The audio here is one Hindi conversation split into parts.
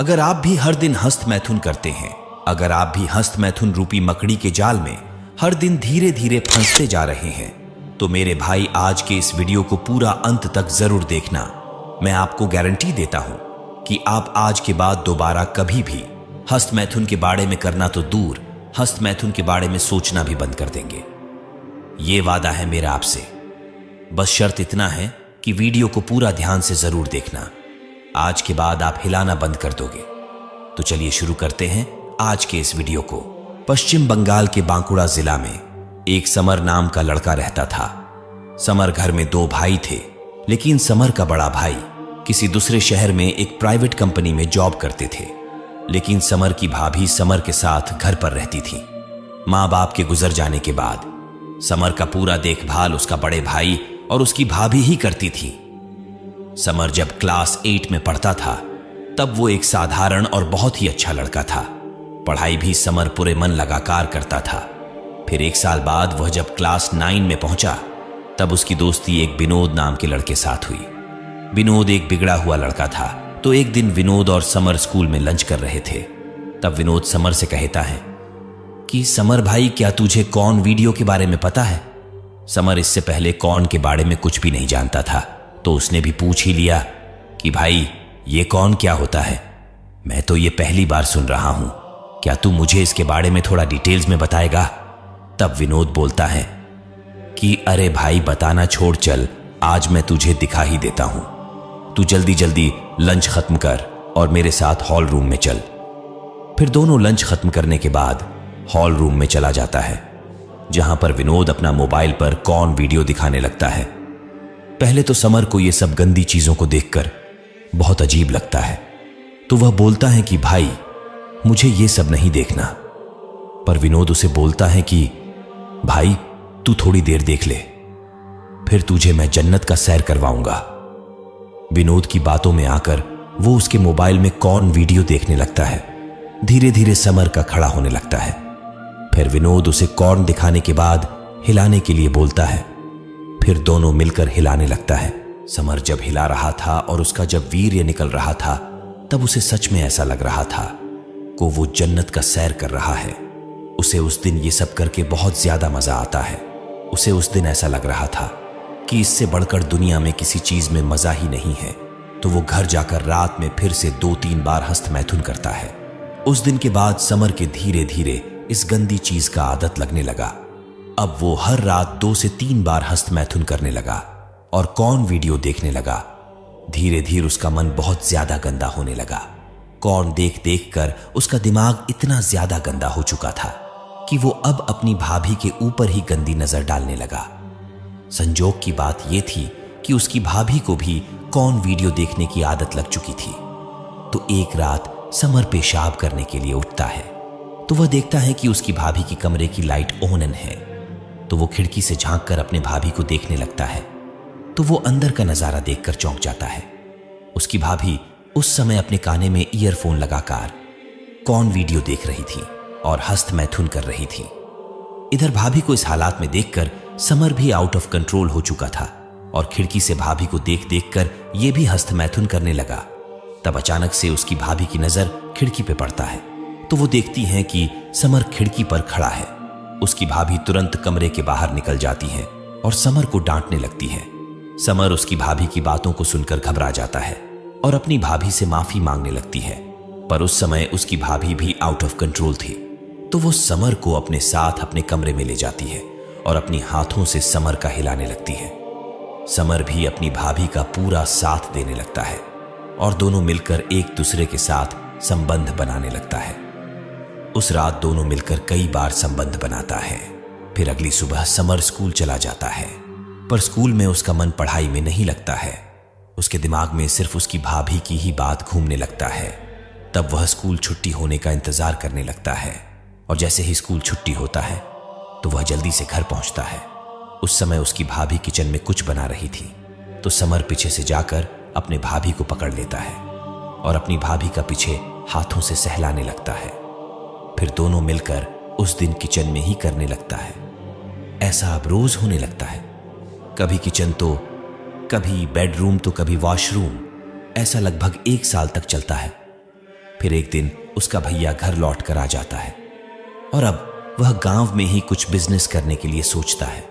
अगर आप भी हर दिन हस्त मैथुन करते हैं, अगर आप भी हस्त मैथुन रूपी मकड़ी के जाल में हर दिन धीरे धीरे फंसते जा रहे हैं, तो मेरे भाई आज के इस वीडियो को पूरा अंत तक जरूर देखना। मैं आपको गारंटी देता हूं कि आप आज के बाद दोबारा कभी भी हस्त मैथुन के बारे में करना तो दूर, हस्त मैथुन के बारे में सोचना भी बंद कर देंगे। यह वादा है मेरा आपसे। बस शर्त इतना है कि वीडियो को पूरा ध्यान से जरूर देखना। आज के बाद आप हिलाना बंद कर दोगे। तो चलिए शुरू करते हैं आज के इस वीडियो को। पश्चिम बंगाल के बांकुड़ा जिला में एक समर नाम का लड़का रहता था। समर घर में 2 भाई थे, लेकिन समर का बड़ा भाई किसी दूसरे शहर में एक प्राइवेट कंपनी में जॉब करते थे। लेकिन समर की भाभी समर के साथ घर पर रहती थी। माँ बाप के गुजर जाने के बाद समर का पूरा देखभाल उसका बड़े भाई और उसकी भाभी ही करती थी। समर जब क्लास 8 में पढ़ता था, तब वो एक साधारण और बहुत ही अच्छा लड़का था। पढ़ाई भी समर पूरे मन लगाकर करता था। फिर 1 साल बाद वह जब क्लास 9 में पहुंचा, तब उसकी दोस्ती एक विनोद नाम के लड़के साथ हुई। विनोद एक बिगड़ा हुआ लड़का था। तो एक दिन विनोद और समर स्कूल में लंच कर रहे थे। तब विनोद समर से कहता है कि समर भाई, क्या तुझे कॉर्न वीडियो के बारे में पता है? समर इससे पहले कॉर्न के बारे में कुछ भी नहीं जानता था, तो उसने भी पूछ ही लिया कि भाई, ये कॉर्न क्या होता है? मैं तो ये पहली बार सुन रहा हूं, क्या तू मुझे इसके बारे में थोड़ा डिटेल्स में बताएगा? तब विनोद बोलता है कि अरे भाई, बताना छोड़, चल आज मैं तुझे दिखा ही देता हूं। तू जल्दी जल्दी लंच खत्म कर और मेरे साथ हॉल रूम में चल। फिर दोनों लंच खत्म करने के बाद हॉल रूम में चला जाता है, जहां पर विनोद अपना मोबाइल पर कॉर्न वीडियो दिखाने लगता है। पहले तो समर को यह सब गंदी चीजों को देखकर बहुत अजीब लगता है, तो वह बोलता है कि भाई, मुझे यह सब नहीं देखना। पर विनोद उसे बोलता है कि भाई, तू थोड़ी देर देख ले, फिर तुझे मैं जन्नत का सैर करवाऊंगा। विनोद की बातों में आकर वो उसके मोबाइल में कॉर्न वीडियो देखने लगता है। धीरे धीरे समर का खड़ा होने लगता है। फिर विनोद उसे कॉर्न दिखाने के बाद हिलाने के लिए बोलता है। फिर दोनों मिलकर हिलाने लगता है। समर जब हिला रहा था और उसका जब वीर्य निकल रहा था, तब उसे सच में ऐसा लग रहा था कि वो जन्नत का सैर कर रहा है। उसे उस दिन ये सब करके बहुत ज्यादा मजा आता है। उसे उस दिन ऐसा लग रहा था कि इससे बढ़कर दुनिया में किसी चीज में मजा ही नहीं है। तो वो घर जाकर रात में फिर से 2-3 बार हस्त मैथुन करता है। उस दिन के बाद समर के धीरे धीरे इस गंदी चीज का आदत लगने लगा। अब वो हर रात 2 से 3 बार हस्त मैथुन करने लगा और कॉर्न वीडियो देखने लगा। धीरे धीरे उसका मन बहुत ज्यादा गंदा होने लगा। कॉर्न देख देख कर उसका दिमाग इतना ज्यादा गंदा हो चुका था कि वो अब अपनी भाभी के ऊपर ही गंदी नजर डालने लगा। संजोग की बात यह थी कि उसकी भाभी को भी कॉर्न वीडियो देखने की आदत लग चुकी थी। तो एक रात समर पेशाब करने के लिए उठता है, तो वह देखता है कि उसकी भाभी की कमरे की लाइट ऑन है। तो वो खिड़की से झांक कर अपने भाभी को देखने लगता है। तो वो अंदर का नजारा देखकर चौंक जाता है। उसकी भाभी उस समय अपने काने में ईयरफोन लगाकर कॉर्न वीडियो देख रही थी और हस्त मैथुन कर रही थी। इधर भाभी को इस हालात में देखकर समर भी आउट ऑफ कंट्रोल हो चुका था और खिड़की से भाभी को देख देख कर यह भी हस्त मैथुन करने लगा। तब अचानक से उसकी भाभी की नजर खिड़की पे पड़ता है। तो वो देखती है कि समर खिड़की पर खड़ा है। उसकी भाभी तुरंत कमरे के बाहर निकल जाती है और समर को डांटने लगती है। समर उसकी भाभी की बातों को सुनकर घबरा जाता है और अपनी भाभी से माफी मांगने लगती है। पर उस समय उसकी भाभी भी आउट ऑफ कंट्रोल थी। तो वो समर को अपने साथ अपने कमरे में ले जाती है और अपनी हाथों से समर का हिलाने लगती है। समर भी अपनी भाभी का पूरा साथ देने लगता है और दोनों मिलकर एक दूसरे के साथ संबंध बनाने लगता है। उस रात दोनों मिलकर कई बार संबंध बनाता है। फिर अगली सुबह समर स्कूल चला जाता है, पर स्कूल में उसका मन पढ़ाई में नहीं लगता है। उसके दिमाग में सिर्फ उसकी भाभी की ही बात घूमने लगता है। तब वह स्कूल छुट्टी होने का इंतजार करने लगता है और जैसे ही स्कूल छुट्टी होता है तो वह जल्दी से घर पहुंचता है। उस समय उसकी भाभी किचन में कुछ बना रही थी। तो समर पीछे से जाकर अपने भाभी को पकड़ लेता है और अपनी भाभी का पीछे हाथों से सहलाने लगता है। फिर दोनों मिलकर उस दिन किचन में ही करने लगता है। ऐसा अब रोज होने लगता है। कभी किचन तो कभी बेडरूम तो कभी वॉशरूम। ऐसा लगभग 1 साल तक चलता है। फिर एक दिन उसका भैया घर लौट कर आ जाता है और अब वह गांव में ही कुछ बिजनेस करने के लिए सोचता है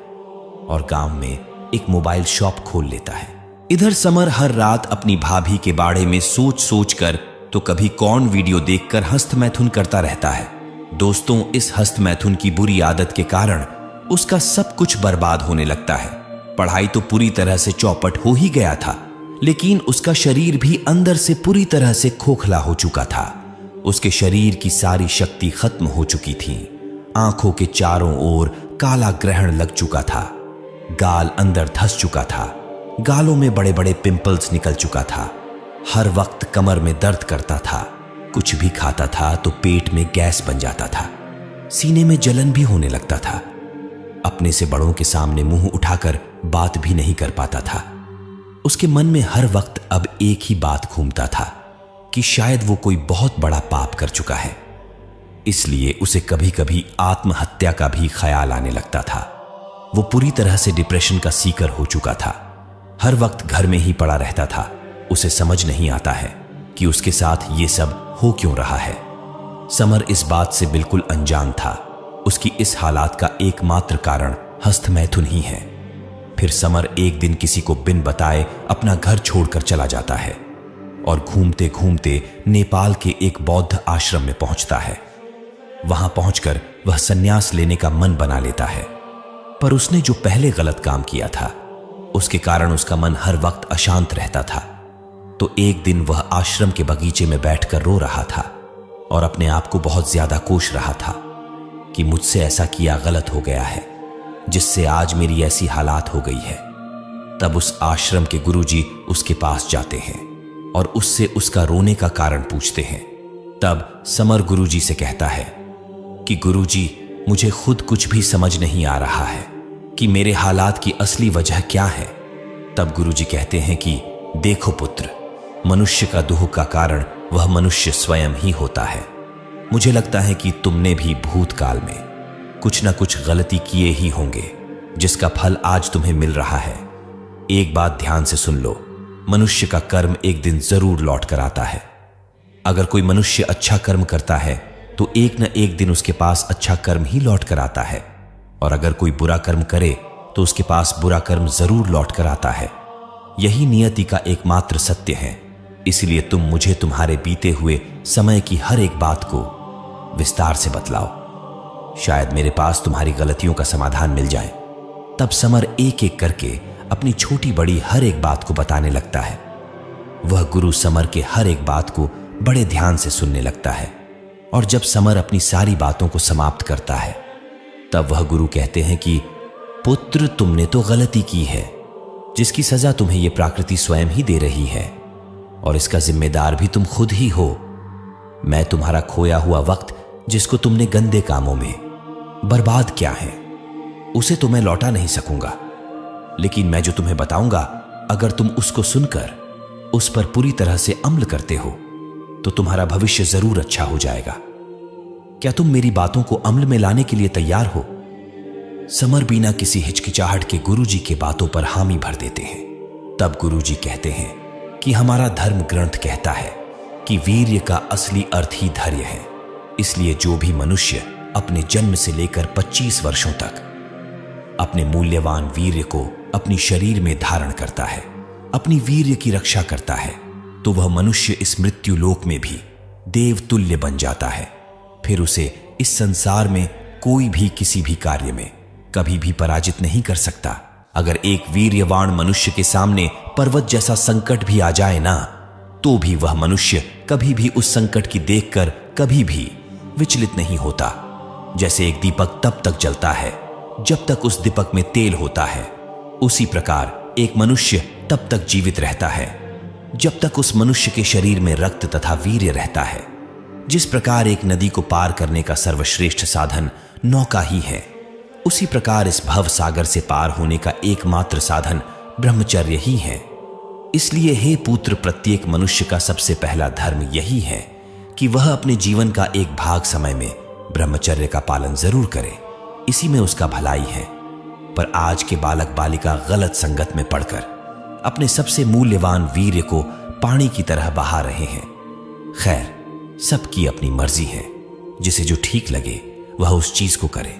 और गांव में एक मोबाइल शॉप खोल लेता है। इधर समर हर रात अपनी भाभी के बारे में सोच सोच कर तो कभी कौन वीडियो देखकर हस्तमैथुन करता रहता है। दोस्तों, इस हस्तमैथुन की बुरी आदत के कारण उसका सब कुछ बर्बाद होने लगता है। पढ़ाई तो पूरी तरह से चौपट हो ही गया था, लेकिन उसका शरीर भी अंदर से पूरी तरह से खोखला हो चुका था। उसके शरीर की सारी शक्ति खत्म हो चुकी थी। आंखों के चारों ओर काला ग्रहण लग चुका था। गाल अंदर धंस चुका था। गालों में बड़े बड़े पिंपल्स निकल चुका था। हर वक्त कमर में दर्द करता था। कुछ भी खाता था तो पेट में गैस बन जाता था। सीने में जलन भी होने लगता था। अपने से बड़ों के सामने मुंह उठाकर बात भी नहीं कर पाता था। उसके मन में हर वक्त अब एक ही बात घूमता था कि शायद वो कोई बहुत बड़ा पाप कर चुका है। इसलिए उसे कभी कभी आत्महत्या का भी ख्याल आने लगता था। वो पूरी तरह से डिप्रेशन का शिकार हो चुका था। हर वक्त घर में ही पड़ा रहता था। उसे समझ नहीं आता है कि उसके साथ ये सब हो क्यों रहा है। समर इस बात से बिल्कुल अनजान था। उसकी इस हालात का एकमात्र कारण हस्तमैथुन ही है। फिर समर एक दिन किसी को बिन बताए अपना घर छोड़कर चला जाता है और घूमते घूमते नेपाल के एक बौद्ध आश्रम में पहुंचता है। वहां पहुंचकर वह संन्यास लेने का मन बना लेता है, पर उसने जो पहले गलत काम किया था उसके कारण उसका मन हर वक्त अशांत रहता था। तो एक दिन वह आश्रम के बगीचे में बैठकर रो रहा था और अपने आप को बहुत ज्यादा कोस रहा था कि मुझसे ऐसा किया गलत हो गया है, जिससे आज मेरी ऐसी हालात हो गई है। तब उस आश्रम के गुरुजी उसके पास जाते हैं और उससे उसका रोने का कारण पूछते हैं। तब समर गुरुजी से कहता है कि गुरुजी, मुझे खुद कुछ भी समझ नहीं आ रहा है कि मेरे हालात की असली वजह क्या है। तब गुरुजी कहते हैं कि देखो पुत्र, मनुष्य का दुख का कारण वह मनुष्य स्वयं ही होता है। मुझे लगता है कि तुमने भी भूतकाल में कुछ ना कुछ गलती किए ही होंगे, जिसका फल आज तुम्हें मिल रहा है। एक बात ध्यान से सुन लो, मनुष्य का कर्म एक दिन जरूर लौट कर आता है। अगर कोई मनुष्य अच्छा कर्म करता है तो एक न एक दिन उसके पास अच्छा कर्म ही लौट कर आता है, और अगर कोई बुरा कर्म करे तो उसके पास बुरा कर्म जरूर लौट कर आता है। यही नियति का एकमात्र सत्य है। इसलिए तुम मुझे तुम्हारे बीते हुए समय की हर एक बात को विस्तार से बतलाओ, शायद मेरे पास तुम्हारी गलतियों का समाधान मिल जाए। तब समर एक एक करके अपनी छोटी बड़ी हर एक बात को बताने लगता है। वह गुरु समर के हर एक बात को बड़े ध्यान से सुनने लगता है, और जब समर अपनी सारी बातों को समाप्त करता है तब वह गुरु कहते हैं कि पुत्र, तुमने तो गलती की है, जिसकी सजा तुम्हें यह प्रकृति स्वयं ही दे रही है, और इसका जिम्मेदार भी तुम खुद ही हो। मैं तुम्हारा खोया हुआ वक्त, जिसको तुमने गंदे कामों में बर्बाद किया है, उसे तो मैं लौटा नहीं सकूंगा, लेकिन मैं जो तुम्हें बताऊंगा, अगर तुम उसको सुनकर उस पर पूरी तरह से अमल करते हो तो तुम्हारा भविष्य जरूर अच्छा हो जाएगा। क्या तुम मेरी बातों को अमल में लाने के लिए तैयार हो? समर बिना किसी हिचकिचाहट के गुरुजी के बातों पर हामी भर देते हैं। तब गुरुजी कहते हैं कि हमारा धर्म ग्रंथ कहता है कि वीर्य का असली अर्थ ही धैर्य है। इसलिए जो भी मनुष्य अपने जन्म से लेकर 25 वर्षों तक अपने मूल्यवान वीर्य को अपनी शरीर में धारण करता है, अपनी वीर्य की रक्षा करता है, तो वह मनुष्य इस मृत्यु लोक में भी देवतुल्य बन जाता है। फिर उसे इस संसार में कोई भी किसी भी कार्य में कभी भी पराजित नहीं कर सकता। अगर एक वीर्यवान मनुष्य के सामने पर्वत जैसा संकट भी आ जाए ना, तो भी वह मनुष्य कभी भी उस संकट की देखकर कभी भी विचलित नहीं होता। जैसे एक दीपक तब तक जलता है जब तक उस दीपक में तेल होता है, उसी प्रकार एक मनुष्य तब तक जीवित रहता है जब तक उस मनुष्य के शरीर में रक्त तथा वीर्य रहता है। जिस प्रकार एक नदी को पार करने का सर्वश्रेष्ठ साधन नौका ही है, उसी प्रकार इस भव सागर से पार होने का एकमात्र साधन ब्रह्मचर्य ही है। इसलिए हे पुत्र, प्रत्येक मनुष्य का सबसे पहला धर्म यही है कि वह अपने जीवन का एक भाग समय में ब्रह्मचर्य का पालन जरूर करे। इसी में उसका भलाई है। पर आज के बालक बालिका गलत संगत में पड़कर अपने सबसे मूल्यवान वीर्य को पानी की तरह बहा रहे हैं। खैर, सबकी अपनी मर्जी है, जिसे जो ठीक लगे वह उस चीज को करे।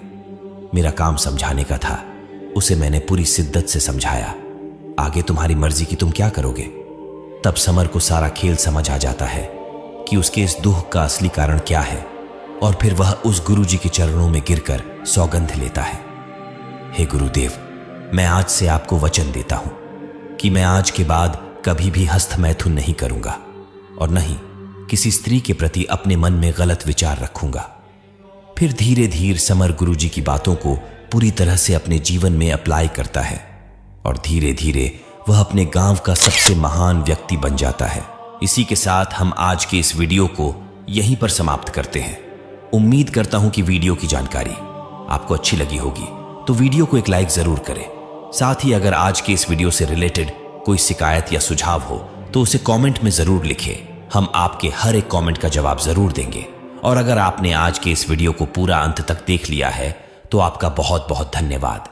मेरा काम समझाने का था, उसे मैंने पूरी शिद्दत से समझाया। आगे तुम्हारी मर्जी की तुम क्या करोगे। तब समर को सारा खेल समझ आ जाता है कि उसके इस दुख का असली कारण क्या है, और फिर वह उस गुरुजी के चरणों में गिरकर सौगंध लेता है। हे गुरुदेव, मैं आज से आपको वचन देता हूं कि मैं आज के बाद कभी भी हस्तमैथुन नहीं करूंगा और न ही किसी स्त्री के प्रति अपने मन में गलत विचार रखूंगा। फिर धीरे धीरे समर गुरुजी की बातों को पूरी तरह से अपने जीवन में अप्लाई करता है और धीरे धीरे वह अपने गांव का सबसे महान व्यक्ति बन जाता है। इसी के साथ हम आज के इस वीडियो को यहीं पर समाप्त करते हैं। उम्मीद करता हूं कि वीडियो की जानकारी आपको अच्छी लगी होगी, तो वीडियो को एक लाइक जरूर करें। साथ ही अगर आज के इस वीडियो से रिलेटेड कोई शिकायत या सुझाव हो तो उसे कमेंट में जरूर लिखें। हम आपके हर एक कमेंट का जवाब जरूर देंगे। और अगर आपने आज के इस वीडियो को पूरा अंत तक देख लिया है तो आपका बहुत बहुत धन्यवाद।